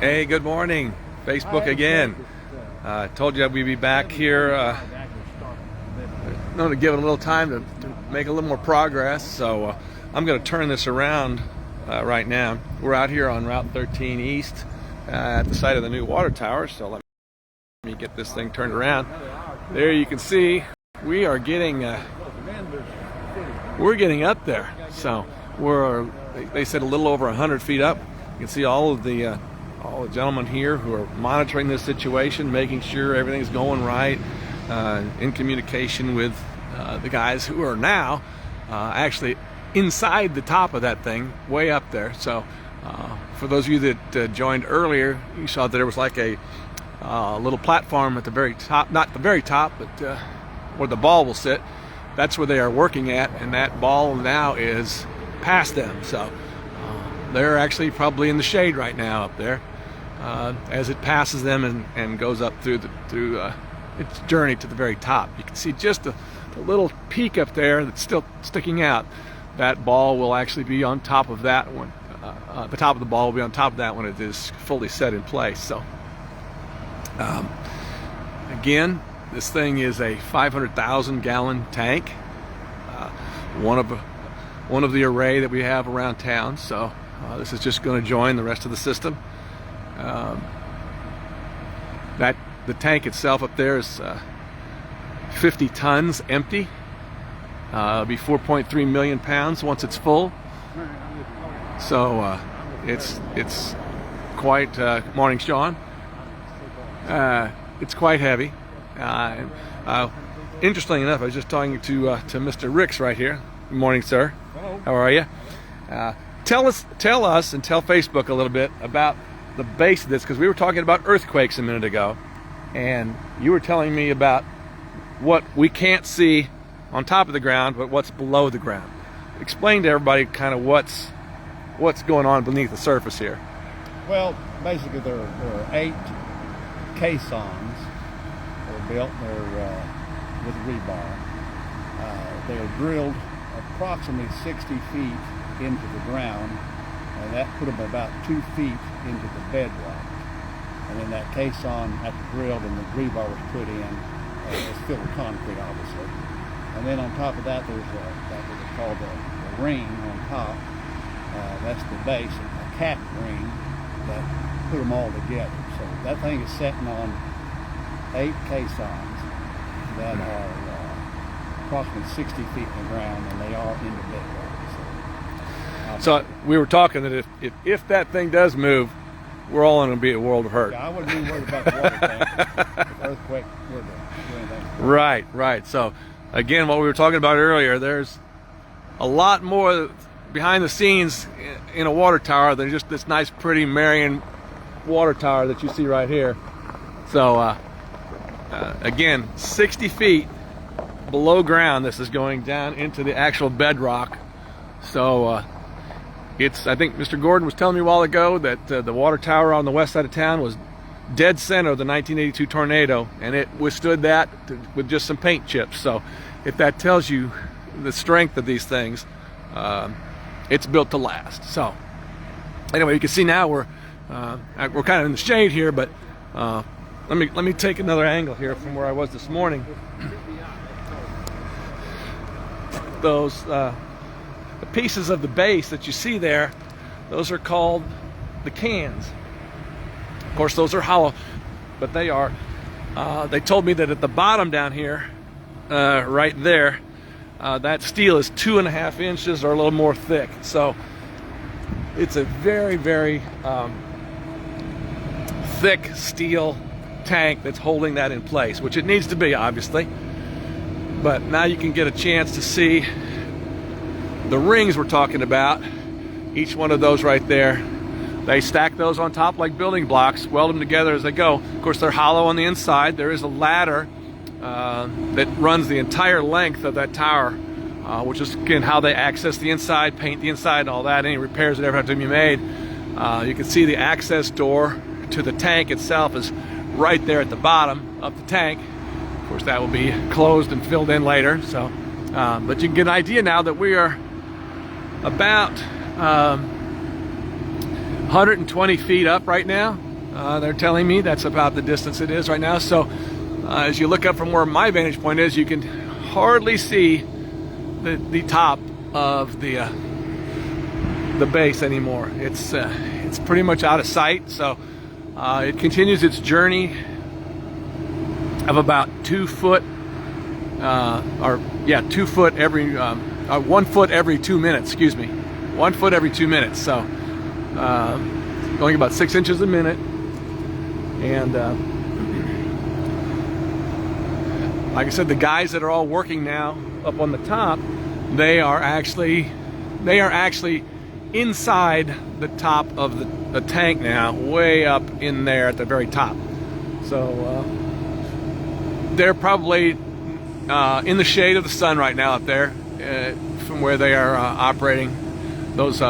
Hey, good morning. Facebook again. Told you we'd be back here. To give it a little time to make a little more progress. So I'm going to turn this around right now. We're out here on Route 13 East at the site of the new water tower. So let me get this thing turned around. There you can see we are getting we're getting up there. So they said a little over 100 feet up. You can see all the gentlemen here who are monitoring this situation, making sure everything's going right, in communication with the guys who are now actually inside the top of that thing, way up there. So for those of you that joined earlier, you saw that there was like a little platform at the very top, not the very top, but where the ball will sit. That's where they are working at, and that ball now is past them. So they're actually probably in the shade right now up there as it passes them and goes up through its journey to the very top. You can see just a little peak up there that's still sticking out. That ball will actually be on top of that one. The top of the ball will be on top of that when it is fully set in place. So again, this thing is a 500,000 gallon tank, one of the array that we have around town. So this is just going to join the rest of the system. The tank itself up there is 50 tons empty. It'll be 4.3 million pounds once it's full. So it's quite morning, Sean. It's quite heavy. Interestingly enough, I was just talking to Mr. Ricks right here. Good morning, sir. Hello. How are you? Tell us and tell Facebook a little bit about the base of this, because we were talking about earthquakes a minute ago, and you were telling me about what we can't see on top of the ground, but what's below the ground. Explain to everybody kind of what's going on beneath the surface here. Well, basically there are 8 caissons that are built. They're with rebar. They are drilled approximately 60 feet into the ground, and that put them about 2 feet into the bedrock. And then that caisson, after drilled and the rebar was put in, it's filled with concrete, obviously. And then on top of that, there's what they call the ring on top. That's the base, a cap ring that put them all together. So that thing is sitting on 8 caissons that are approximately 60 feet in the ground, and they are in the bedrock. So we were talking that if that thing does move, we're all going to be a world of hurt. Yeah, I wouldn't be worried about the water tank if earthquake were to do anything. Right. So again, what we were talking about earlier, there's a lot more behind the scenes in a water tower than just this nice, pretty Marion Water Tower that you see right here. So again, 60 feet below ground, this is going down into the actual bedrock. So I think Mr. Gordon was telling me a while ago that the water tower on the west side of town was dead center of the 1982 tornado, and it withstood that with just some paint chips. So if that tells you the strength of these things, it's built to last. So anyway, you can see now we're kind of in the shade here, but let me take another angle here from where I was this morning. Those the pieces of the base that you see there, those are called the cans. Of course, those are hollow, but they are. They told me that at the bottom down here, right there, that steel is 2.5 inches or a little more thick. So it's a very, very thick steel tank that's holding that in place, which it needs to be, obviously. But now you can get a chance to see the rings we're talking about. Each one of those right there, they stack those on top like building blocks, weld them together as they go. Of course, they're hollow on the inside. There is a ladder that runs the entire length of that tower, which is again how they access the inside, paint the inside and all that, any repairs that ever have to be made. You can see the access door to the tank itself is right there at the bottom of the tank. Of course, that will be closed and filled in later. So, but you can get an idea now that we are about 120 feet up right now. They're telling me that's about the distance it is right now. So as you look up from where my vantage point is, you can hardly see the top of the base anymore. It's pretty much out of sight. So it continues its journey of about 2 foot, 2 foot every 1 foot every 2 minutes. Excuse me, 1 foot every 2 minutes. So going about 6 inches a minute, and like I said, the guys that are all working now up on the top, they are actually inside the top of the tank now, way up in there at the very top. So they're probably in the shade of the sun right now up there from where they are operating those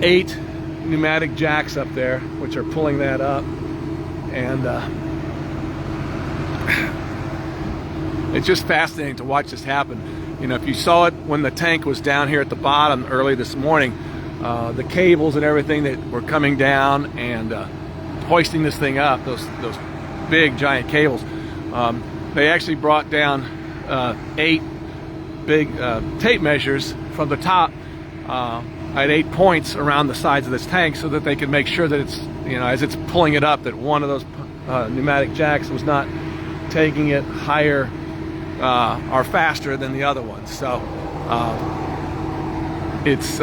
8 pneumatic jacks up there, which are pulling that up. And it's just fascinating to watch this happen. You know, if you saw it when the tank was down here at the bottom early this morning, the cables and everything that were coming down and hoisting this thing up, those big giant cables, they actually brought down 8 big tape measures from the top at 8 points around the sides of this tank, so that they could make sure that it's, you know, as it's pulling it up, that one of those pneumatic jacks was not taking it higher or faster than the other ones. So it's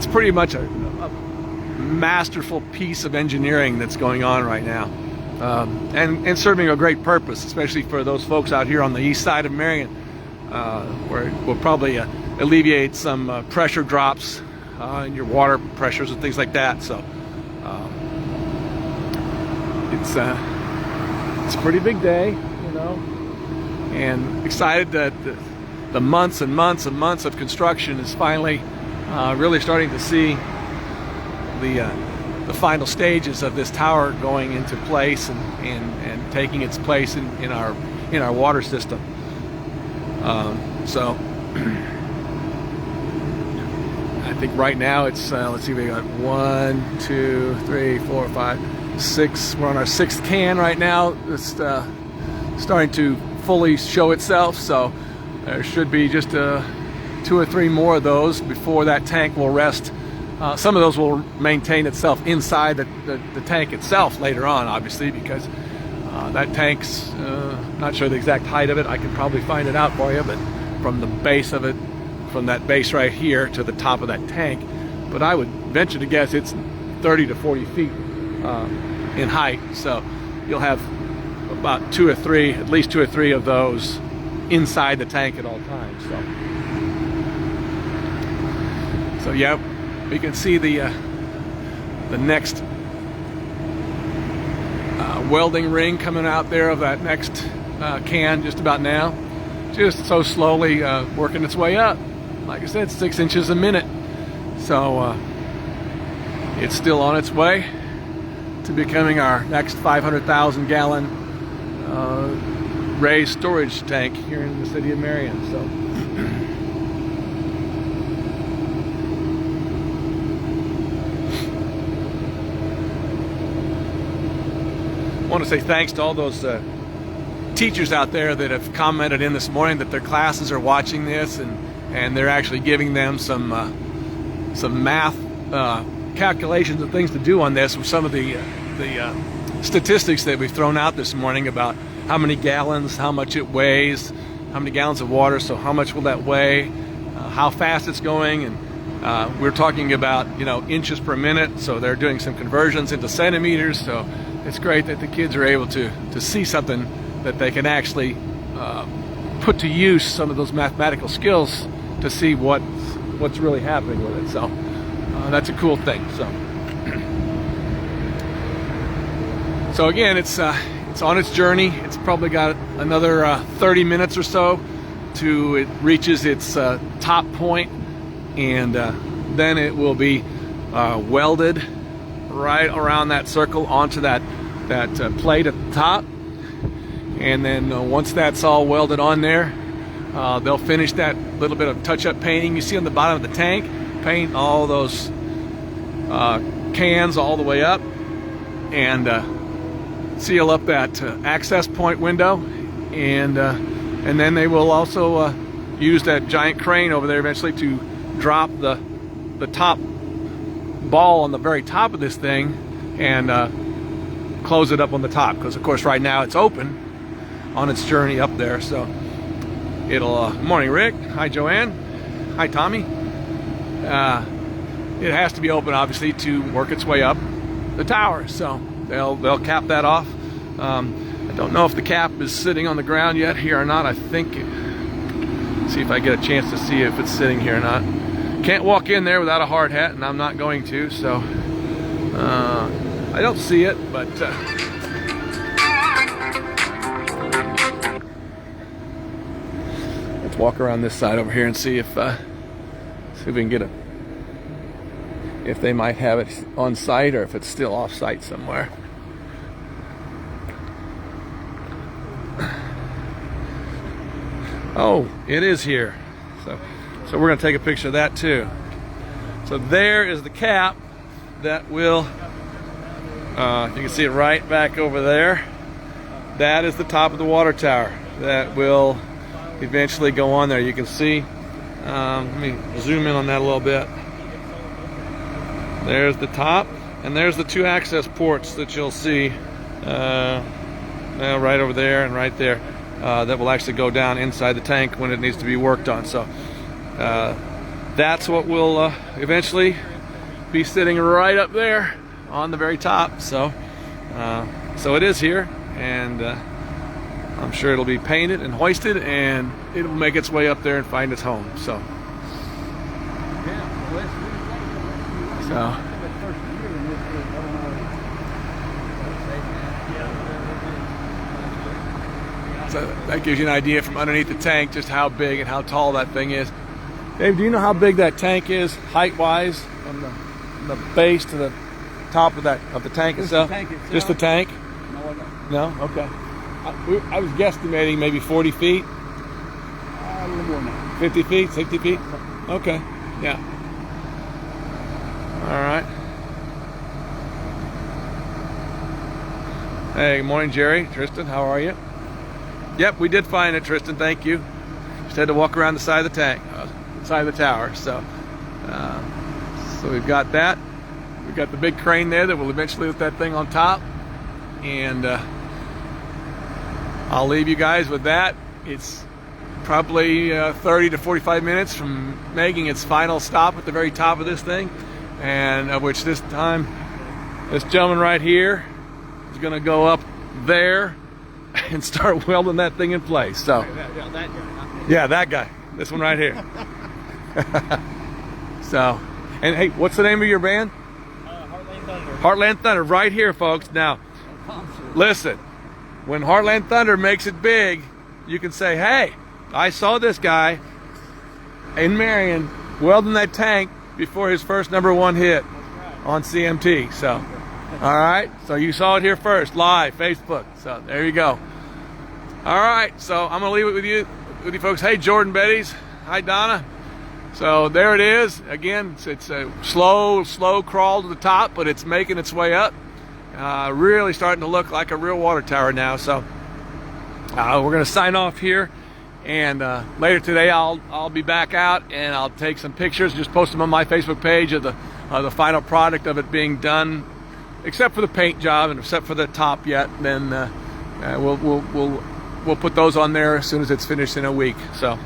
pretty much a masterful piece of engineering that's going on right now, and serving a great purpose, especially for those folks out here on the east side of Marion, where it will probably alleviate some pressure drops in your water pressures and things like that. So it's a pretty big day, you know, and excited that the months and months and months of construction is finally really starting to see the final stages of this tower going into place and taking its place in our water system. So I think right now it's let's see, we got 1, 2, 3, 4, 5, 6. We're on our 6th can right now. It's starting to fully show itself. So there should be just 2 or 3 more of those before that tank will rest. Some of those will maintain itself inside the tank itself later on, obviously, because that tank's not sure the exact height of it. I can probably find it out for you, but from the base of it, from that base right here to the top of that tank, but I would venture to guess it's 30 to 40 feet in height. So you'll have about 2 or 3, at least 2 or 3 of those inside the tank at all times. So yeah, we can see the next welding ring coming out there of that next can just about now, just so slowly working its way up. Like I said, 6 inches a minute. So it's still on its way to becoming our next 500,000 gallon raised storage tank here in the city of Marion. So I want to say thanks to all those teachers out there that have commented in this morning that their classes are watching this, and they're actually giving them some math calculations and things to do on this with some of the statistics that we've thrown out this morning about how many gallons, how much it weighs, how many gallons of water, so how much will that weigh, how fast it's going, and we're talking about, you know, inches per minute, so they're doing some conversions into centimeters. So it's great that the kids are able to see something that they can actually put to use some of those mathematical skills to see what's really happening with it. So that's a cool thing. So again, it's on its journey. It's probably got another 30 minutes or so to it reaches its top point, and then it will be welded right around that circle onto that plate at the top. And then once that's all welded on there, they'll finish that little bit of touch-up painting you see on the bottom of the tank, paint all those cans all the way up and seal up that access point window, and then they will also use that giant crane over there eventually to drop the top ball on the very top of this thing and close it up on the top, because of course right now it's open on its journey up there. So it'll morning Rick, hi Joanne, hi Tommy. It has to be open obviously to work its way up the tower, so they'll cap that off. I don't know if the cap is sitting on the ground yet here or not. I think, see if I get a chance to see if it's sitting here or not. Can't walk in there without a hard hat, and I'm not going to, so I don't see it, but let's walk around this side over here and see if we can get if they might have it on site or if it's still off site somewhere. Oh, it is here. So we're going to take a picture of that too. So there is the cap that will, you can see it right back over there. That is the top of the water tower that will eventually go on there. You can see, let me zoom in on that a little bit. There's the top, and there's the two access ports that you'll see right over there and right there. That will actually go down inside the tank when it needs to be worked on. So that's what will eventually be sitting right up there on the very top. So it is here, and I'm sure it'll be painted and hoisted, and it'll make its way up there and find its home. So that gives you an idea from underneath the tank just how big and how tall that thing is. Dave, do you know how big that tank is height-wise, from the base to the top of the tank itself? Just the tank? No, I don't. No? Okay. I was guesstimating maybe 40 feet. A little more now. 50 feet, 60 feet? Okay. Yeah. All right. Hey, good morning, Jerry. Tristan, how are you? Yep, we did find it, Tristan. Thank you. Just had to walk around the side of the tank, side of the tower. So we've got that. We've got the big crane there that will eventually lift that thing on top, and I'll leave you guys with that. It's probably 30 to 45 minutes from making its final stop at the very top of this thing, and of which this time this gentleman right here is going to go up there and start welding that thing in place. So yeah, that guy, this one right here. So, and hey, what's the name of your band? Heartland Thunder. Heartland Thunder, right here, folks. Now listen, when Heartland Thunder makes it big, you can say, hey, I saw this guy in Marion welding that tank before his first #1 hit on CMT. So, all right, so you saw it here first, live, Facebook. So there you go. All right, so I'm gonna leave it with you folks. Hey, Jordan Betty's, hi Donna. So there it is. Again, it's a slow crawl to the top, but it's making its way up. Really starting to look like a real water tower now. So we're gonna sign off here, and later today I'll be back out and I'll take some pictures, just post them on my Facebook page of the final product of it being done, except for the paint job and except for the top yet. Then we'll put those on there as soon as it's finished in a week. So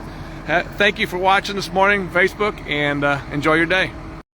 thank you for watching this morning, Facebook, and enjoy your day.